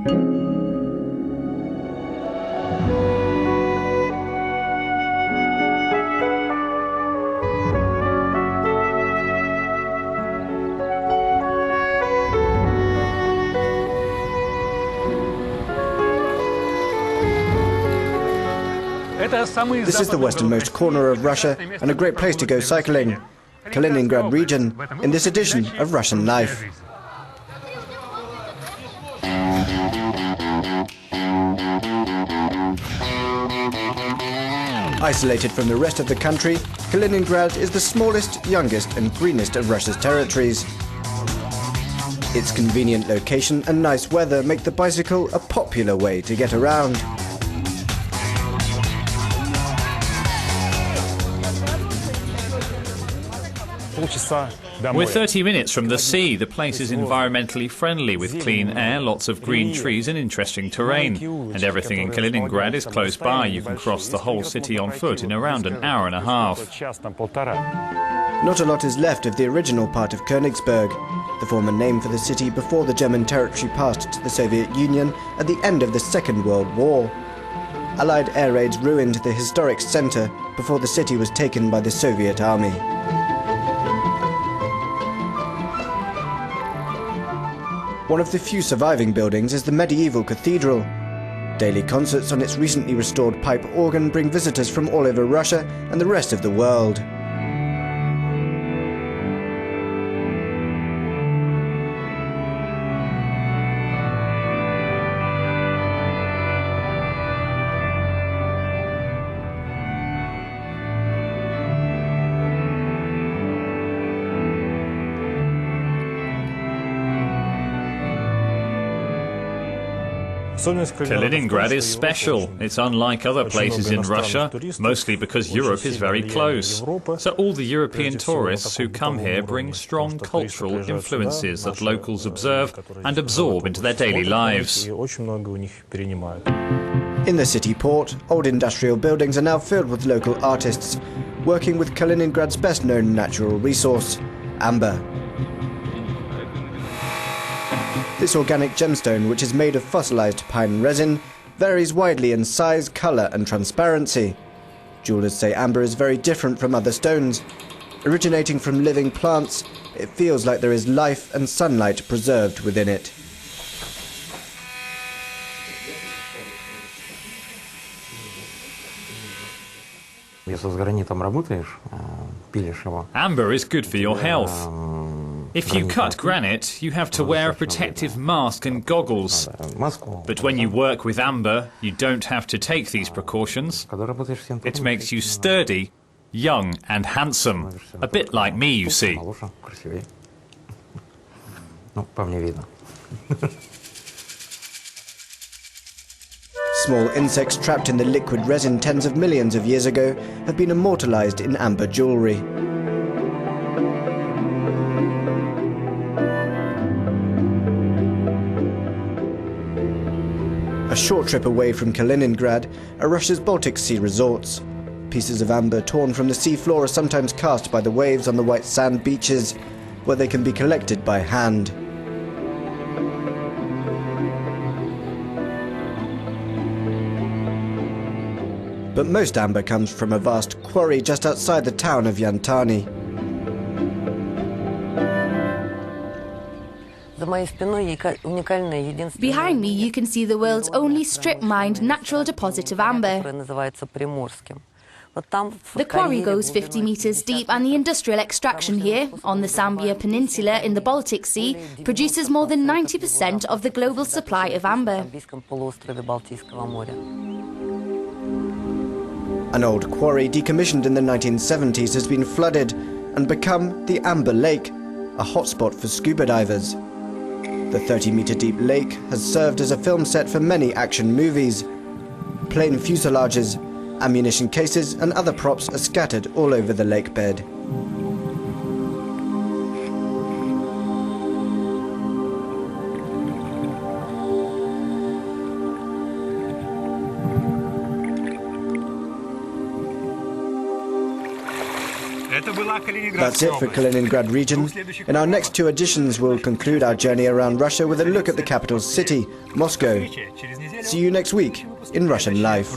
This is the westernmost corner of Russia and a great place to go cycling. Kaliningrad region, in this edition of Russian Life. Isolated from the rest of the country, Kaliningrad is the smallest, youngest and greenest of Russia's territories. Its convenient location and nice weather make the bicycle a popular way to get around. We're 30 minutes from the sea. The place is environmentally friendly with clean air, lots of green trees and interesting terrain. And everything in Kaliningrad is close by. You can cross the whole city on foot in around an hour and a half. Not a lot is left of the original part of Koenigsberg, the former name for the city before the German territory passed to the Soviet Union at the end of the Second World War. Allied air raids ruined the historic centre before the city was taken by the Soviet army. One of the few surviving buildings is the medieval cathedral. Daily concerts on its recently restored pipe organ bring visitors from all over Russia and the rest of the world. Kaliningrad is special. It's unlike other places in Russia, mostly because Europe is very close. So all the European tourists who come here bring strong cultural influences that locals observe and absorb into their daily lives. In the city port, old industrial buildings are now filled with local artists, working with Kaliningrad's best-known natural resource, amber. This organic gemstone, which is made of fossilized pine resin, varies widely in size, color and transparency. Jewelers say amber is very different from other stones. Originating from living plants, it feels like there is life and sunlight preserved within it. Amber is good for your health. If you cut granite, you have to wear a protective mask and goggles. But when you work with amber, you don't have to take these precautions. It makes you sturdy, young and handsome. A bit like me, you see. Small insects trapped in the liquid resin tens of millions of years ago have been immortalized in amber jewelry. A short trip away from Kaliningrad are Russia's Baltic Sea resorts. Pieces of amber torn from the sea floor are sometimes cast by the waves on the white sand beaches, where they can be collected by hand. But most amber comes from a vast quarry just outside the town of Yantani. Behind me you can see the world's only strip-mined natural deposit of amber. The quarry goes 50 meters deep and the industrial extraction here, on the Sambia Peninsula in the Baltic Sea, produces more than 90% of the global supply of amber. An old quarry decommissioned in the 1970s has been flooded and become the Amber Lake, a hotspot for scuba divers. The 30-meter deep lake has served as a film set for many action movies. Plane fuselages, ammunition cases and other props are scattered all over the lake bed. That's it for Kaliningrad region. In our next two editions, we'll conclude our journey around Russia with a look at the capital city, Moscow. See you next week in Russian Life.